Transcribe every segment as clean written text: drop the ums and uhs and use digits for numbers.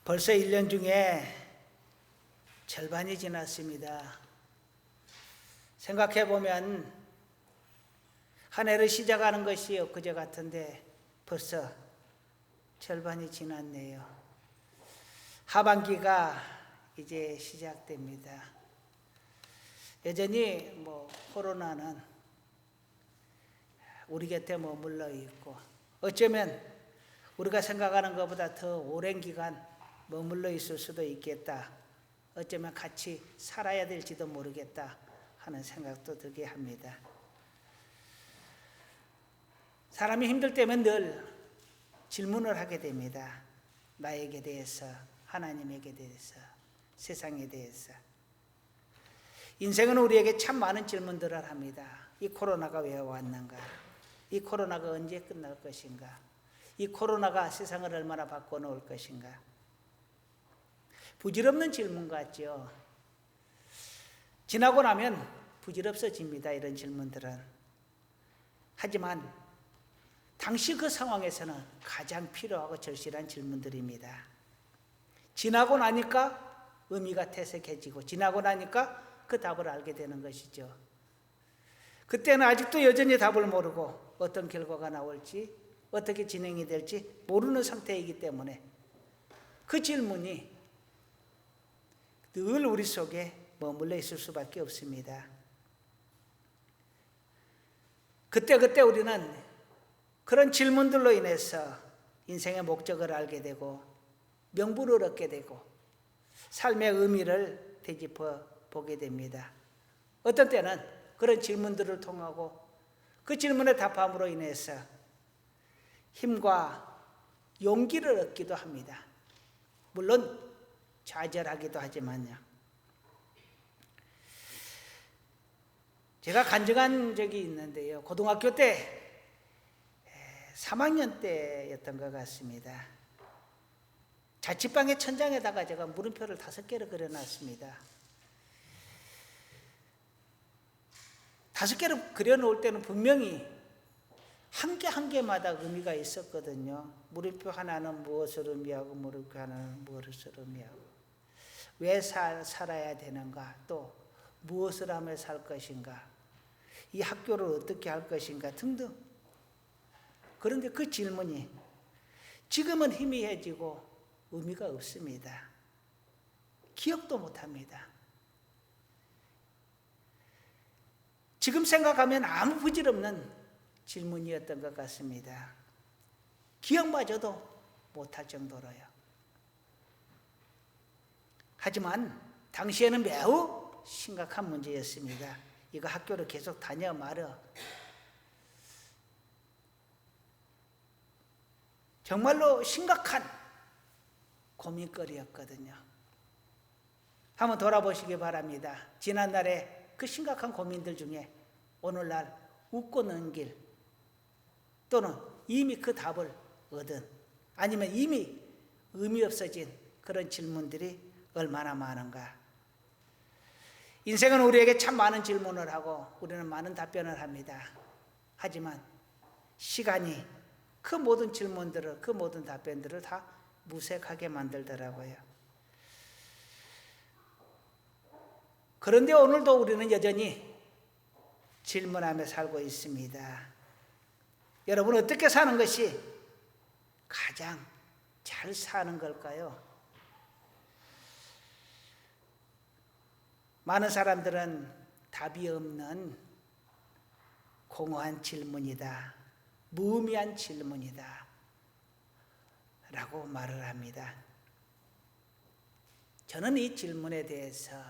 벌써 1년 중에 절반이 지났습니다. 생각해보면 한 해를 시작하는 것이 엊그제 같은데 벌써 절반이 지났네요. 하반기가 이제 시작됩니다. 여전히 코로나는 우리 곁에 머물러 있고 어쩌면 우리가 생각하는 것보다 더 오랜 기간 머물러 있을 수도 있겠다. 어쩌면 같이 살아야 될지도 모르겠다 하는 생각도 들게 합니다. 사람이 힘들 때면 늘 질문을 하게 됩니다. 나에게 대해서, 하나님에게 대해서, 세상에 대해서. 인생은 우리에게 참 많은 질문들을 합니다. 이 코로나가 왜 왔는가? 이 코로나가 언제 끝날 것인가? 이 코로나가 세상을 얼마나 바꿔놓을 것인가? 부질없는 질문 같죠. 지나고 나면 부질없어집니다. 이런 질문들은. 하지만 당시 그 상황에서는 가장 필요하고 절실한 질문들입니다. 지나고 나니까 의미가 퇴색해지고 지나고 나니까 그 답을 알게 되는 것이죠. 그때는 아직도 여전히 답을 모르고 어떤 결과가 나올지 어떻게 진행이 될지 모르는 상태이기 때문에 그 질문이 늘 우리 속에 머물러 있을 수밖에 없습니다. 그때 우리는 그런 질문들로 인해서 인생의 목적을 알게 되고 명분을 얻게 되고 삶의 의미를 되짚어 보게 됩니다. 어떤 때는 그런 질문들을 통하고 그 질문에 답함으로 인해서 힘과 용기를 얻기도 합니다. 물론 좌절하기도 하지만요. 제가 간증한 적이 있는데요. 고등학교 때 3학년 때였던 것 같습니다. 자취방의 천장에다가 제가 물음표를 5개를 그려놨습니다. 5개를 그려놓을 때는 분명히 한 개 한 개마다 의미가 있었거든요. 물음표 하나는 무엇을 의미하고 물음표 하나는 무엇을 의미하고 왜 살아야 되는가, 또 무엇을 하며 살 것인가, 이 학교를 어떻게 할 것인가 등등. 그런데 그 질문이 지금은 희미해지고 의미가 없습니다. 기억도 못합니다. 지금 생각하면 아무 부질없는 질문이었던 것 같습니다. 기억마저도 못할 정도로요. 하지만 당시에는 매우 심각한 문제였습니다. 이거 학교를 계속 다녀 말어. 정말로 심각한 고민거리였거든요. 한번 돌아보시기 바랍니다. 지난날에 그 심각한 고민들 중에 오늘날 웃고 넘길, 또는 이미 그 답을 얻은, 아니면 이미 의미 없어진 그런 질문들이 얼마나 많은가. 인생은 우리에게 참 많은 질문을 하고 우리는 많은 답변을 합니다. 하지만 시간이 그 모든 질문들을, 그 모든 답변들을 다 무색하게 만들더라고요. 그런데 오늘도 우리는 여전히 질문하며 살고 있습니다. 여러분, 어떻게 사는 것이 가장 잘 사는 걸까요? 많은 사람들은 답이 없는 공허한 질문이다, 무의미한 질문이다 라고 말을 합니다. 저는 이 질문에 대해서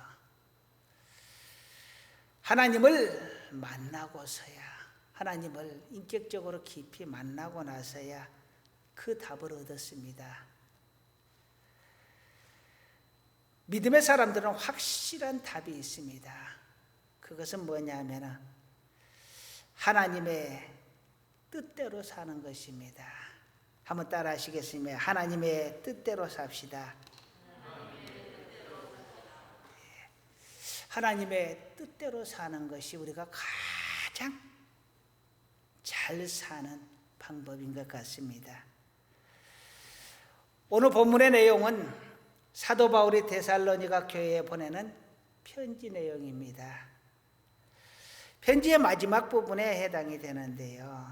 하나님을 만나고서야, 하나님을 인격적으로 깊이 만나고 나서야 그 답을 얻었습니다. 믿음의 사람들은 확실한 답이 있습니다. 그것은 뭐냐면 하나님의 뜻대로 사는 것입니다. 한번 따라 하시겠습니다. 하나님의 뜻대로 삽시다. 하나님의 뜻대로 사는 것이 우리가 가장 잘 사는 방법인 것 같습니다. 오늘 본문의 내용은 사도 바울이 데살로니가 교회에 보내는 편지 내용입니다. 편지의 마지막 부분에 해당이 되는데요.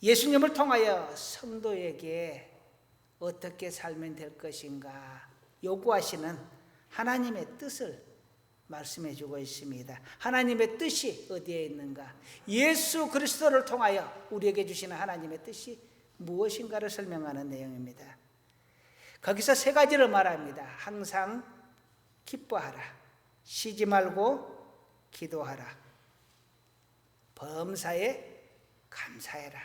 예수님을 통하여 성도에게 어떻게 살면 될 것인가 요구하시는 하나님의 뜻을 말씀해 주고 있습니다. 하나님의 뜻이 어디에 있는가? 예수 그리스도를 통하여 우리에게 주시는 하나님의 뜻이 무엇인가를 설명하는 내용입니다. 거기서 세 가지를 말합니다. 항상 기뻐하라, 쉬지 말고 기도하라, 범사에 감사해라.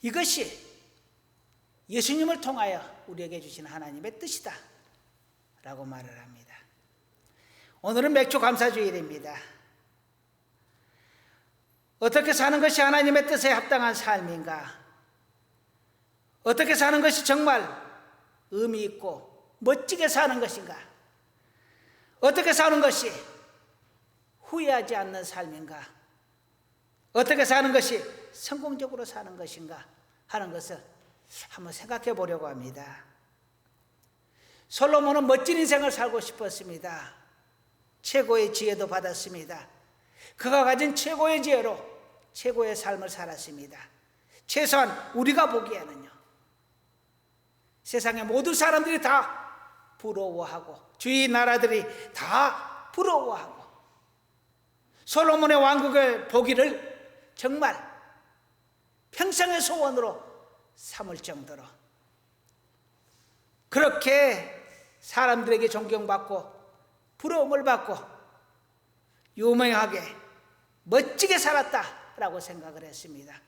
이것이 예수님을 통하여 우리에게 주신 하나님의 뜻이다 라고 말을 합니다. 오늘은 맥주 감사주일입니다. 어떻게 사는 것이 하나님의 뜻에 합당한 삶인가? 어떻게 사는 것이 정말 의미 있고 멋지게 사는 것인가? 어떻게 사는 것이 후회하지 않는 삶인가? 어떻게 사는 것이 성공적으로 사는 것인가 하는 것을 한번 생각해 보려고 합니다. 솔로몬은 멋진 인생을 살고 싶었습니다. 최고의 지혜도 받았습니다. 그가 가진 최고의 지혜로 최고의 삶을 살았습니다. 최소한 우리가 보기에는요, 세상의 모든 사람들이 다 부러워하고 주위 나라들이 다 부러워하고 솔로몬의 왕국을 보기를 정말 평생의 소원으로 삼을 정도로 그렇게 사람들에게 존경받고 부러움을 받고 유명하게 멋지게 살았다라고 생각을 했습니다.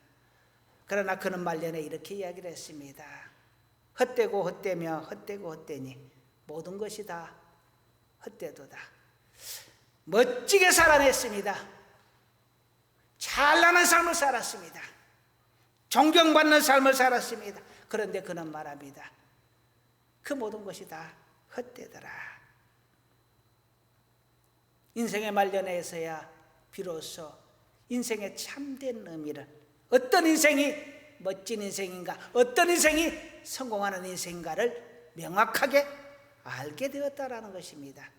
그러나 그는 말년에 이렇게 이야기를 했습니다. 헛되고 헛되며 헛되고 헛되니 모든 것이 다 헛되도다. 멋지게 살아냈습니다. 찬란한 삶을 살았습니다. 존경받는 삶을 살았습니다. 그런데 그는 말합니다. 그 모든 것이 다 헛되더라. 인생의 말년에서야 비로소 인생의 참된 의미를, 어떤 인생이 멋진 인생인가, 어떤 인생이 성공하는 인생인가를 명확하게 알게 되었다라는 것입니다.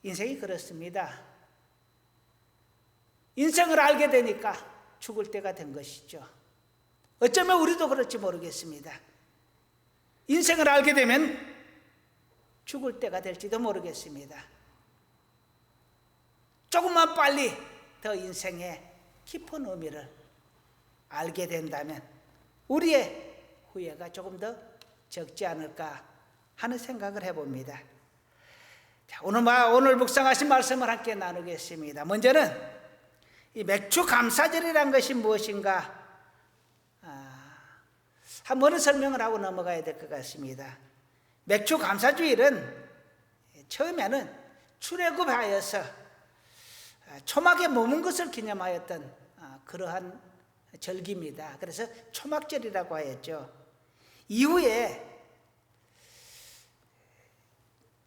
인생이 그렇습니다. 인생을 알게 되니까 죽을 때가 된 것이죠. 어쩌면 우리도 그럴지 모르겠습니다. 인생을 알게 되면 죽을 때가 될지도 모르겠습니다. 조금만 빨리 더 인생의 깊은 의미를 알게 된다면 우리의 후회가 조금 더 적지 않을까 하는 생각을 해봅니다. 자, 오늘 묵상하신 말씀을 함께 나누겠습니다. 먼저는 이 맥주 감사절이란 것이 무엇인가 한 번은 설명을 하고 넘어가야 될 것 같습니다. 맥주 감사주일은 처음에는 출애굽하여서 초막에 머문 것을 기념하였던 그러한 절기입니다. 그래서 초막절이라고 하였죠. 이후에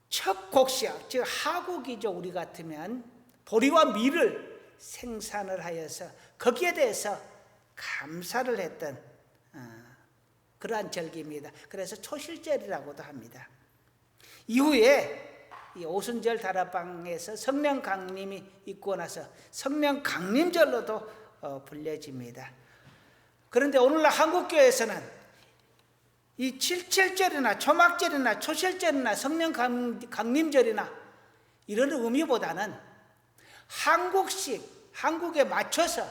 첫 곡식, 즉 하곡이죠. 우리 같으면 보리와 밀을 생산을 하여서 거기에 대해서 감사를 했던 그러한 절기입니다. 그래서 초실절이라고도 합니다. 이후에 이 오순절 다락방에서 성령 강림이 있고 나서 성령 강림절로도 불려집니다. 그런데 오늘날 한국교회에서는 이 칠칠절이나 초막절이나 초실절이나 성령 강림절이나 이런 의미보다는 한국식, 한국에 맞춰서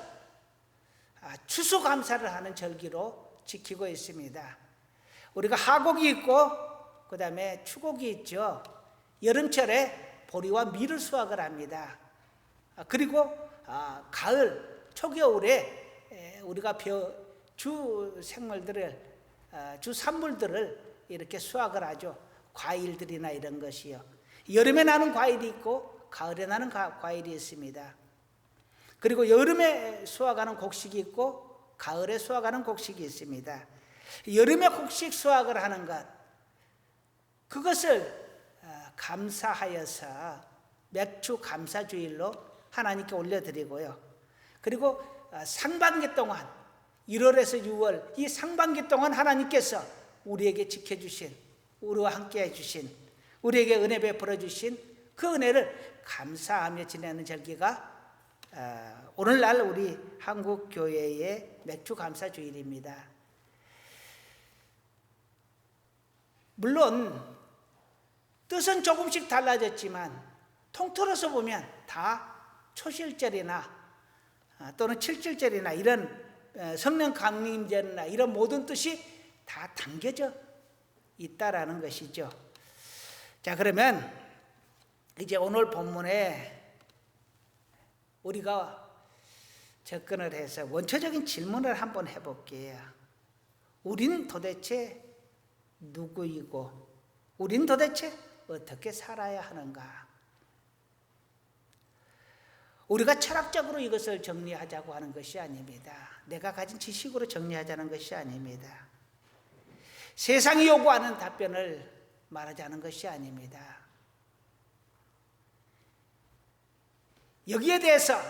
추수감사를 하는 절기로 지키고 있습니다. 우리가 하곡이 있고 그 다음에 추곡이 있죠. 여름철에 보리와 밀을 수확을 합니다. 그리고 가을, 초겨울에 우리가 주 생물들을, 주 산물들을 이렇게 수확을 하죠. 과일들이나 이런 것이요. 여름에 나는 과일이 있고 가을에 나는 과일이 있습니다. 그리고 여름에 수확하는 곡식이 있고 가을에 수확하는 곡식이 있습니다. 여름에 곡식 수확을 하는 것, 그것을 감사하여서 맥주 감사주일로 하나님께 올려드리고요. 그리고 상반기 동안 1월에서 6월 이 상반기 동안 하나님께서 우리에게 지켜주신, 우리와 함께 해주신, 우리에게 은혜 베풀어 주신 그 은혜를 감사하며 지내는 절기가 오늘날 우리 한국교회의 맥주감사주일입니다. 물론 뜻은 조금씩 달라졌지만 통틀어서 보면 다 초실절이나 또는 칠칠절이나 이런 성령 강림절이나 이런 모든 뜻이 다 담겨져 있다라는 것이죠. 자, 그러면 이제 오늘 본문에 우리가 접근을 해서 원초적인 질문을 한번 해볼게요. 우린 도대체 누구이고 우린 도대체 어떻게 살아야 하는가? 우리가 철학적으로 이것을 정리하자고 하는 것이 아닙니다. 내가 가진 지식으로 정리하자는 것이 아닙니다. 세상이 요구하는 답변을 말하자는 것이 아닙니다. 여기에 대해서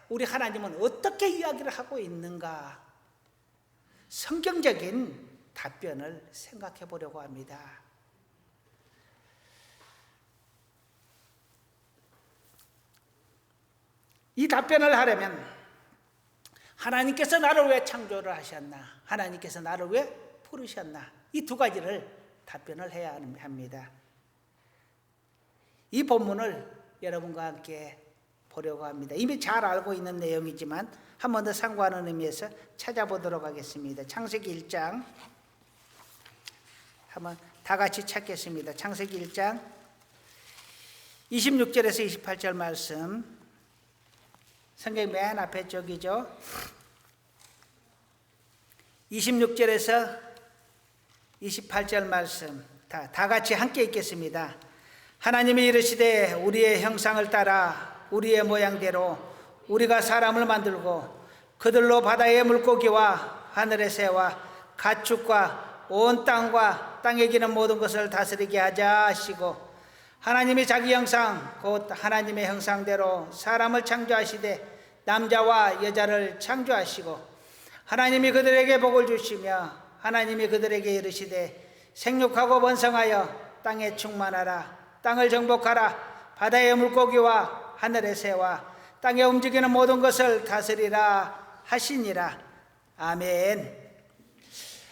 우리 하나님은 어떻게 이야기를 하고 있는가? 성경적인 답변을 생각해 보려고 합니다. 이 답변을 하려면 하나님께서 나를 왜 창조를 하셨나? 하나님께서 나를 왜 부르셨나? 이 두 가지를 답변을 해야 합니다. 이 본문을 여러분과 함께 보려고 합니다. 이미 잘 알고 있는 내용이지만 한 번 더 상고하는 의미에서 찾아보도록 하겠습니다. 창세기 1장 한번 다 같이 찾겠습니다. 창세기 1장 26절에서 28절 말씀, 성경 맨 앞에 쪽이죠. 26절에서 28절 말씀 다 같이 함께 읽겠습니다. 하나님이 이르시되 우리의 형상을 따라 우리의 모양대로 우리가 사람을 만들고 그들로 바다의 물고기와 하늘의 새와 가축과 온 땅과 땅에 기는 모든 것을 다스리게 하자 하시고, 하나님이 자기 형상 곧 하나님의 형상대로 사람을 창조하시되 남자와 여자를 창조하시고, 하나님이 그들에게 복을 주시며 하나님이 그들에게 이르시되 생육하고 번성하여 땅에 충만하라. 땅을 정복하라. 바다의 물고기와 하늘의 새와 땅에 움직이는 모든 것을 다스리라 하시니라. 아멘.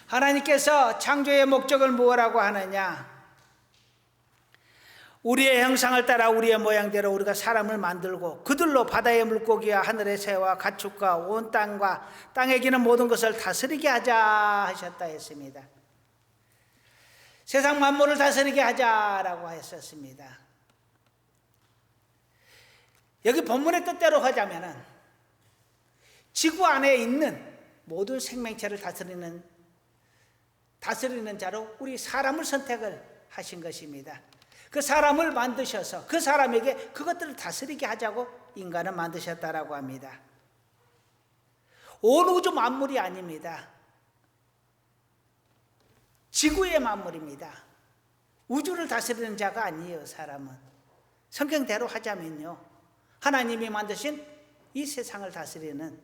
하나님께서 창조의 목적을 무엇이라고 하느냐? 우리의 형상을 따라 우리의 모양대로 우리가 사람을 만들고 그들로 바다의 물고기와 하늘의 새와 가축과 온 땅과 땅에 기는 모든 것을 다스리게 하자 하셨다 했습니다. 세상 만물을 다스리게 하자라고 했었습니다. 여기 본문의 뜻대로 하자면은 지구 안에 있는 모든 생명체를 다스리는 자로 우리 사람을 선택을 하신 것입니다. 그 사람을 만드셔서 그 사람에게 그것들을 다스리게 하자고 인간을 만드셨다라고 합니다. 온 우주 만물이 아닙니다. 지구의 만물입니다. 우주를 다스리는 자가 아니에요. 사람은 성경대로 하자면요, 하나님이 만드신 이 세상을 다스리는,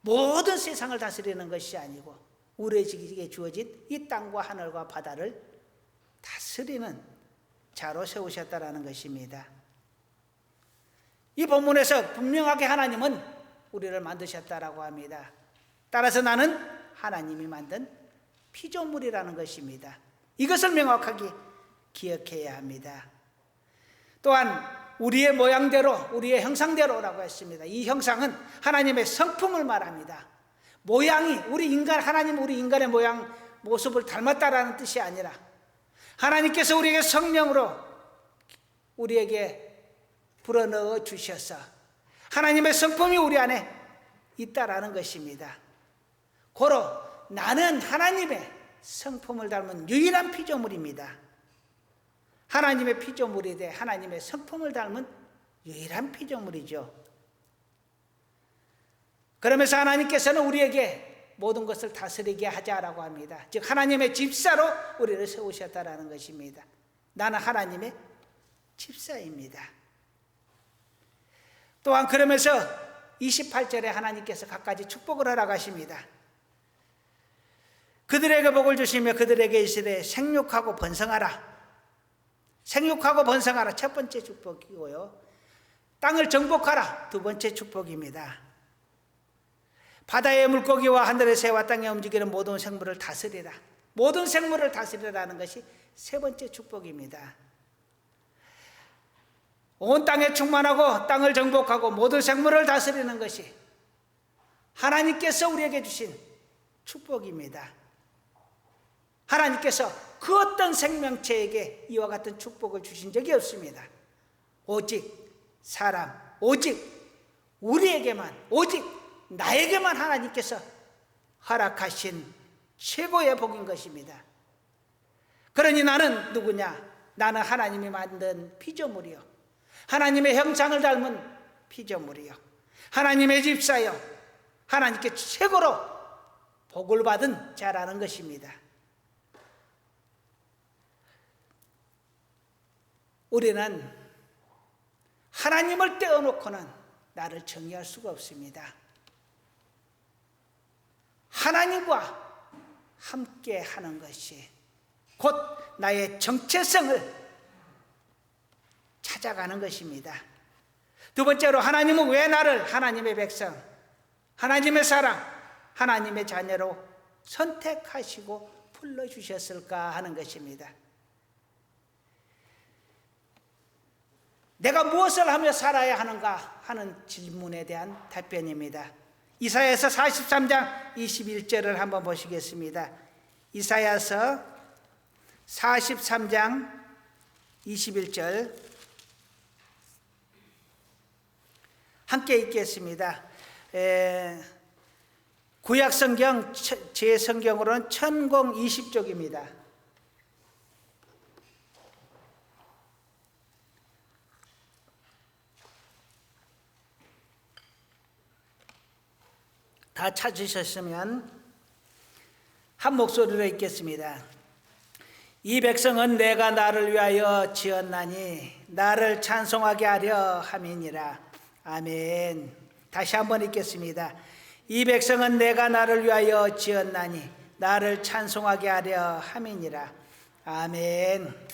모든 세상을 다스리는 것이 아니고 우리에게 주어진 이 땅과 하늘과 바다를 다스리는 자로 세우셨다라는 것입니다. 이 본문에서 분명하게 하나님은 우리를 만드셨다라고 합니다. 따라서 나는 하나님이 만든 피조물이라는 것입니다. 이것을 명확하게 기억해야 합니다. 또한 우리의 모양대로 우리의 형상대로라고 했습니다. 이 형상은 하나님의 성품을 말합니다. 모양이 하나님 우리 인간의 모양 모습을 닮았다라는 뜻이 아니라 하나님께서 우리에게 성령으로 우리에게 불어넣어 주셔서 하나님의 성품이 우리 안에 있다라는 것입니다. 고로 나는 하나님의 성품을 닮은 유일한 피조물입니다. 하나님의 피조물이 돼 하나님의 성품을 닮은 유일한 피조물이죠. 그러면서 하나님께서는 우리에게 모든 것을 다스리게 하자라고 합니다. 즉 하나님의 집사로 우리를 세우셨다라는 것입니다. 나는 하나님의 집사입니다. 또한 그러면서 28절에 하나님께서 갖가지 축복을 허락하십니다. 그들에게 복을 주시며 그들에게 이르시되 생육하고 번성하라. 생육하고 번성하라, 첫 번째 축복이고요. 땅을 정복하라, 두 번째 축복입니다. 바다의 물고기와 하늘의 새와 땅에 움직이는 모든 생물을 다스리라. 모든 생물을 다스리라는 것이 세 번째 축복입니다. 온 땅에 충만하고 땅을 정복하고 모든 생물을 다스리는 것이 하나님께서 우리에게 주신 축복입니다. 하나님께서 그 어떤 생명체에게 이와 같은 축복을 주신 적이 없습니다. 오직 사람, 오직 우리에게만, 오직 나에게만 하나님께서 허락하신 최고의 복인 것입니다. 그러니 나는 누구냐? 나는 하나님이 만든 피조물이요, 하나님의 형상을 닮은 피조물이요, 하나님의 집사요, 하나님께 최고로 복을 받은 자라는 것입니다. 우리는 하나님을 떼어놓고는 나를 정의할 수가 없습니다. 하나님과 함께 하는 것이 곧 나의 정체성을 찾아가는 것입니다. 두 번째로, 하나님은 왜 나를 하나님의 백성, 하나님의 사람, 하나님의 자녀로 선택하시고 불러주셨을까 하는 것입니다. 내가 무엇을 하며 살아야 하는가 하는 질문에 대한 답변입니다. 이사야서 43장 21절을 한번 보시겠습니다. 이사야서 43장 21절 함께 읽겠습니다. 구약성경 제 성경으로는 1020쪽입니다. 다 찾으셨으면 한 목소리로 읽겠습니다. 이 백성은 내가 나를 위하여 지었나니 나를 찬송하게 하려 함이니라. 아멘. 다시 한번 읽겠습니다. 이 백성은 내가 나를 위하여 지었나니 나를 찬송하게 하려 함이니라. 아멘.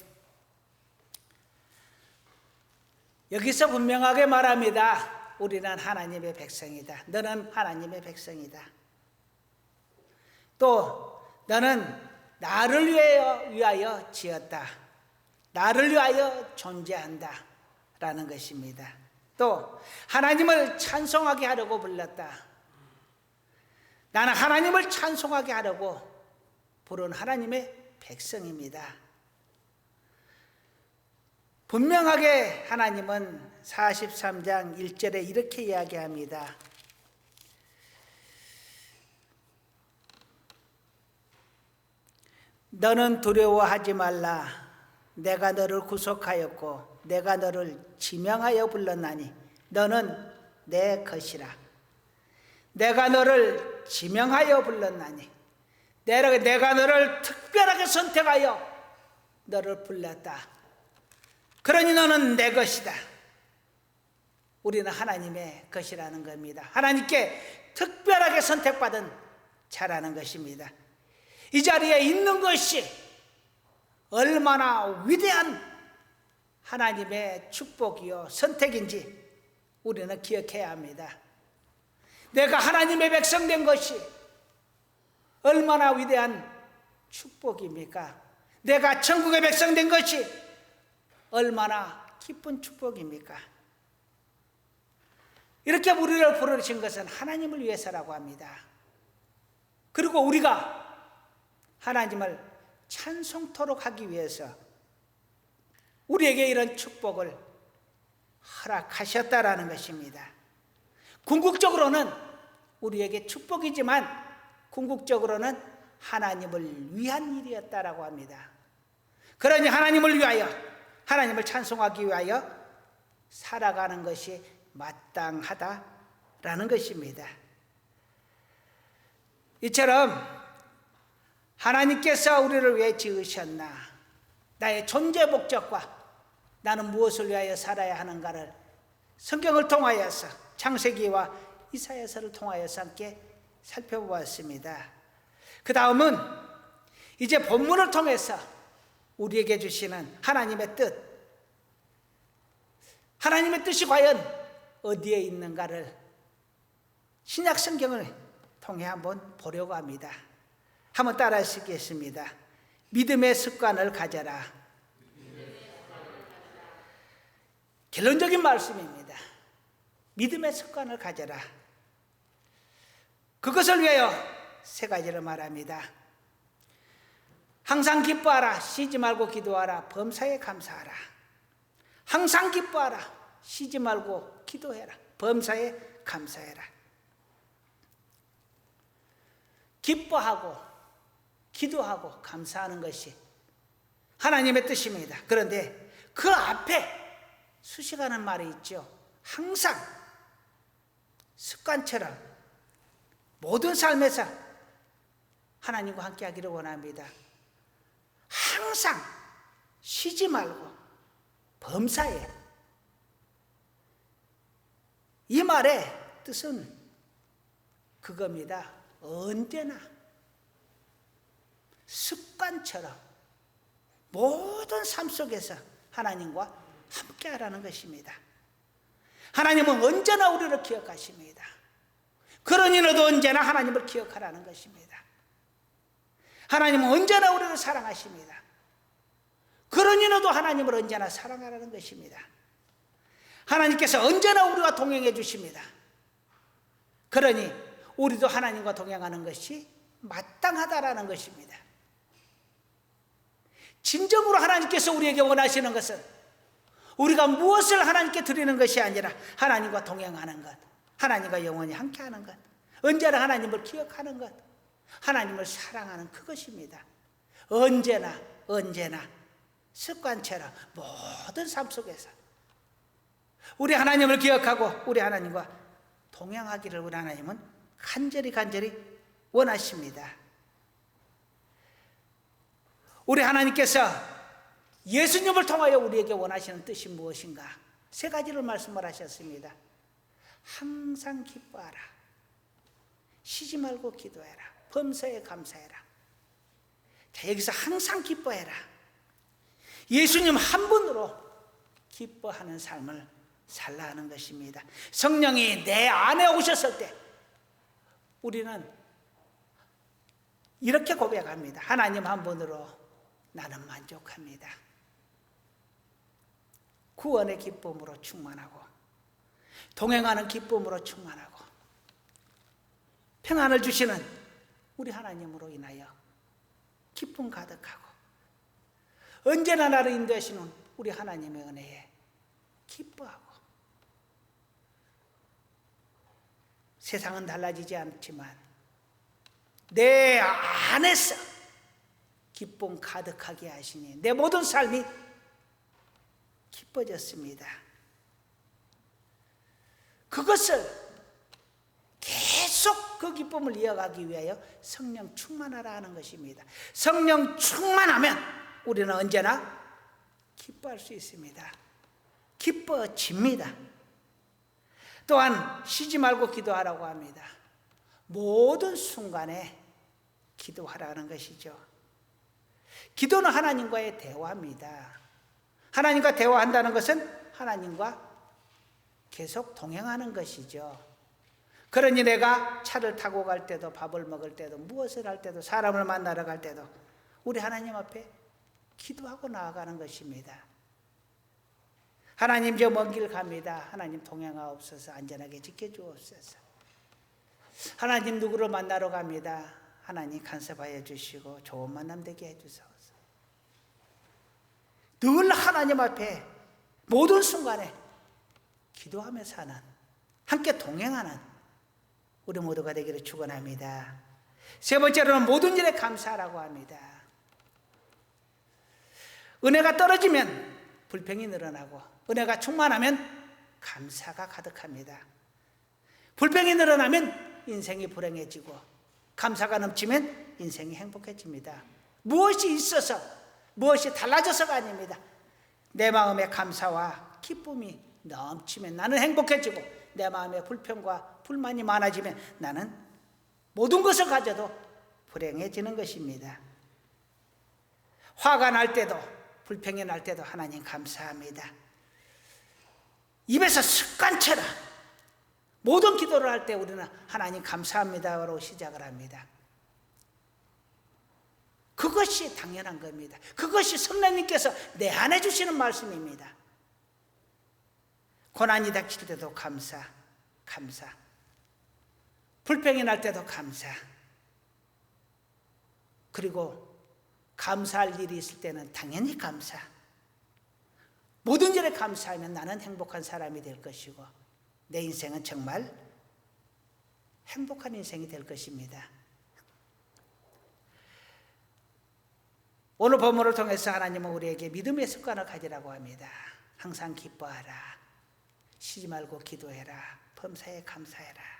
여기서 분명하게 말합니다. 우리는 하나님의 백성이다. 너는 하나님의 백성이다. 또 너는 나를 위하여 지었다. 나를 위하여 존재한다 라는 것입니다. 또 하나님을 찬송하게 하려고 불렀다. 나는 하나님을 찬송하게 하려고 부른 하나님의 백성입니다. 분명하게 하나님은 43장 1절에 이렇게 이야기합니다. 너는 두려워하지 말라. 내가 너를 구속하였고 내가 너를 지명하여 불렀나니 너는 내 것이라. 내가 너를 지명하여 불렀나니 내가 너를 특별하게 선택하여 너를 불렀다. 그러니 너는 내 것이다. 우리는 하나님의 것이라는 겁니다. 하나님께 특별하게 선택받은 자라는 것입니다. 이 자리에 있는 것이 얼마나 위대한 하나님의 축복이요 선택인지 우리는 기억해야 합니다. 내가 하나님의 백성 된 것이 얼마나 위대한 축복입니까? 내가 천국의 백성 된 것이 얼마나 기쁜 축복입니까? 이렇게 우리를 부르신 것은 하나님을 위해서라고 합니다. 그리고 우리가 하나님을 찬송토록 하기 위해서 우리에게 이런 축복을 허락하셨다라는 것입니다. 궁극적으로는 우리에게 축복이지만 궁극적으로는 하나님을 위한 일이었다라고 합니다. 그러니 하나님을 위하여, 하나님을 찬송하기 위하여 살아가는 것이 마땅하다라는 것입니다. 이처럼 하나님께서 우리를 왜 지으셨나, 나의 존재 목적과 나는 무엇을 위하여 살아야 하는가를 성경을 통하여서 창세기와 이사야서를 통하여서 함께 살펴보았습니다. 그 다음은 이제 본문을 통해서 우리에게 주시는 하나님의 뜻, 하나님의 뜻이 과연 어디에 있는가를 신약 성경을 통해 한번 보려고 합니다. 한번 따라 하시겠습니다. 믿음의 습관을 가져라. 결론적인 말씀입니다. 믿음의 습관을 가져라. 그것을 위하여 세 가지를 말합니다. 항상 기뻐하라. 쉬지 말고 기도하라. 범사에 감사하라. 항상 기뻐하라. 쉬지 말고 기도해라. 범사에 감사해라. 기뻐하고 기도하고 감사하는 것이 하나님의 뜻입니다. 그런데 그 앞에 수식하는 말이 있죠. 항상 습관처럼 모든 삶에서 하나님과 함께 하기를 원합니다. 항상 쉬지 말고 범사에. 이 말의 뜻은 그겁니다. 언제나 습관처럼 모든 삶 속에서 하나님과 함께 하라는 것입니다. 하나님은 언제나 우리를 기억하십니다. 그러니 너도 언제나 하나님을 기억하라는 것입니다. 하나님은 언제나 우리를 사랑하십니다. 그러니 너도 하나님을 언제나 사랑하라는 것입니다. 하나님께서 언제나 우리와 동행해 주십니다. 그러니 우리도 하나님과 동행하는 것이 마땅하다라는 것입니다. 진정으로 하나님께서 우리에게 원하시는 것은 우리가 무엇을 하나님께 드리는 것이 아니라 하나님과 동행하는 것, 하나님과 영원히 함께하는 것, 언제나 하나님을 기억하는 것, 하나님을 사랑하는 그것입니다. 언제나 습관처럼 모든 삶 속에서 우리 하나님을 기억하고 우리 하나님과 동행하기를 우리 하나님은 간절히 원하십니다. 우리 하나님께서 예수님을 통하여 우리에게 원하시는 뜻이 무엇인가? 세 가지를 말씀을 하셨습니다. 항상 기뻐하라. 쉬지 말고 기도해라. 범사에 감사해라. 자, 여기서 항상 기뻐해라. 예수님 한 분으로 기뻐하는 삶을 살라 하는 것입니다. 성령이 내 안에 오셨을 때 우리는 이렇게 고백합니다. 하나님 한 분으로 나는 만족합니다. 구원의 기쁨으로 충만하고 동행하는 기쁨으로 충만하고 평안을 주시는 우리 하나님으로 인하여 기쁨 가득하고 언제나 나를 인도하시는 우리 하나님의 은혜에 기뻐하고 세상은 달라지지 않지만 내 안에서 기쁨 가득하게 하시니 내 모든 삶이 기뻐졌습니다. 그것을 계속 그 기쁨을 이어가기 위하여 성령 충만하라 하는 것입니다. 성령 충만하면 우리는 언제나 기뻐할 수 있습니다. 기뻐집니다. 또한 쉬지 말고 기도하라고 합니다. 모든 순간에 기도하라는 것이죠. 기도는 하나님과의 대화입니다. 하나님과 대화한다는 것은 하나님과 계속 동행하는 것이죠. 그러니 내가 차를 타고 갈 때도 밥을 먹을 때도 무엇을 할 때도 사람을 만나러 갈 때도 우리 하나님 앞에 기도하고 나아가는 것입니다. 하나님 저 먼 길 갑니다. 하나님 동행하옵소서. 안전하게 지켜주옵소서. 하나님 누구를 만나러 갑니다. 하나님 간섭하여 주시고 좋은 만남 되게 해주소서. 늘 하나님 앞에 모든 순간에 기도하며 사는, 함께 동행하는 우리 모두가 되기를 축원합니다. 세 번째로는 모든 일에 감사하라고 합니다. 은혜가 떨어지면 불평이 늘어나고 은혜가 충만하면 감사가 가득합니다. 불평이 늘어나면 인생이 불행해지고 감사가 넘치면 인생이 행복해집니다. 무엇이 있어서 무엇이 달라져서가 아닙니다. 내 마음에 감사와 기쁨이 넘치면 나는 행복해지고 내 마음에 불평과 불만이 많아지면 나는 모든 것을 가져도 불행해지는 것입니다. 화가 날 때도, 불평이 날 때도 하나님 감사합니다. 입에서 습관처럼 모든 기도를 할 때 우리는 하나님 감사합니다로 시작을 합니다. 그것이 당연한 겁니다. 그것이 성령님께서 내 안에 주시는 말씀입니다. 고난이 닥칠 때도 감사. 불평이 날 때도 감사. 그리고 감사할 일이 있을 때는 당연히 감사. 모든 일에 감사하면 나는 행복한 사람이 될 것이고 내 인생은 정말 행복한 인생이 될 것입니다. 오늘 본문을 통해서 하나님은 우리에게 믿음의 습관을 가지라고 합니다. 항상 기뻐하라. 쉬지 말고 기도해라. 범사에 감사해라.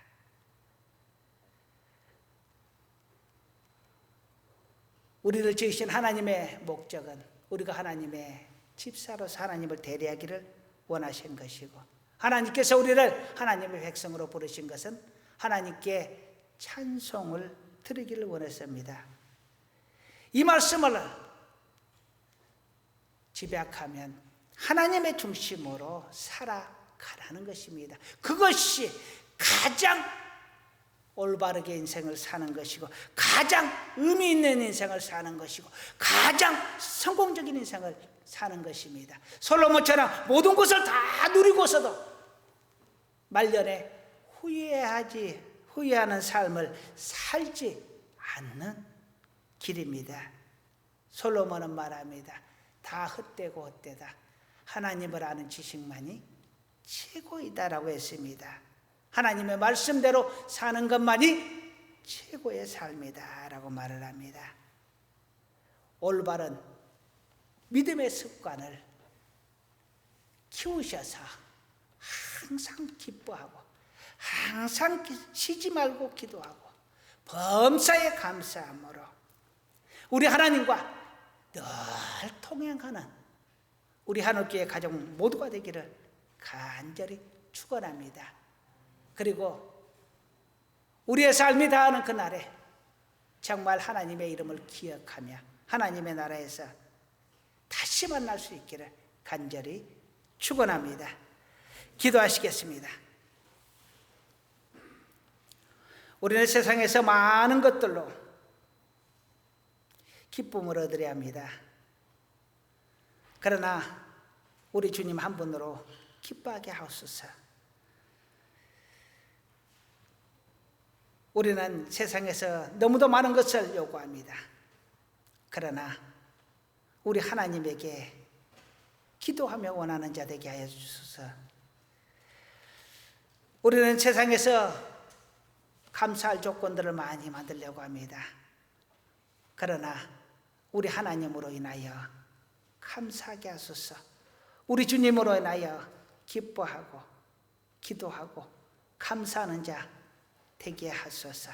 우리를 지으신 하나님의 목적은 우리가 하나님의 집사로서 하나님을 대리하기를 원하신 것이고, 하나님께서 우리를 하나님의 백성으로 부르신 것은 하나님께 찬송을 드리기를 원했습니다. 이 말씀을 집약하면 하나님의 중심으로 살아가라는 것입니다. 그것이 가장 올바르게 인생을 사는 것이고, 가장 의미 있는 인생을 사는 것이고, 가장 성공적인 인생을 사는 것입니다. 솔로몬처럼 모든 것을 다 누리고서도 말년에 후회하는 삶을 살지 않는 길입니다. 솔로몬은 말합니다. 다 헛되고 헛되다. 하나님을 아는 지식만이 최고이다라고 했습니다. 하나님의 말씀대로 사는 것만이 최고의 삶이다 라고 말을 합니다. 올바른 믿음의 습관을 키우셔서 항상 기뻐하고 항상 쉬지 말고 기도하고 범사에 감사함으로 우리 하나님과 늘 통행하는 우리 하늘교회 가정 모두가 되기를 간절히 축원합니다. 그리고 우리의 삶이 다하는 그날에 정말 하나님의 이름을 기억하며 하나님의 나라에서 다시 만날 수 있기를 간절히 축원합니다. 기도하시겠습니다. 우리는 세상에서 많은 것들로 기쁨을 얻으려 합니다. 그러나 우리 주님 한 분으로 기뻐하게 하옵소서. 우리는 세상에서 너무도 많은 것을 요구합니다. 그러나 우리 하나님에게 기도하며 원하는 자 되게 하여 주소서. 우리는 세상에서 감사할 조건들을 많이 만들려고 합니다. 그러나 우리 하나님으로 인하여 감사하게 하소서. 우리 주님으로 인하여 기뻐하고 기도하고 감사하는 자 되게 하소서.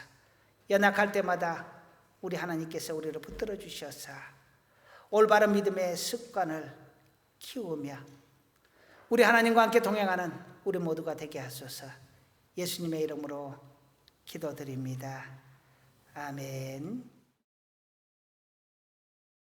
연약할 때마다 우리 하나님께서 우리를 붙들어 주셔서 올바른 믿음의 습관을 키우며 우리 하나님과 함께 동행하는 우리 모두가 되게 하소서. 예수님의 이름으로 기도드립니다. 아멘.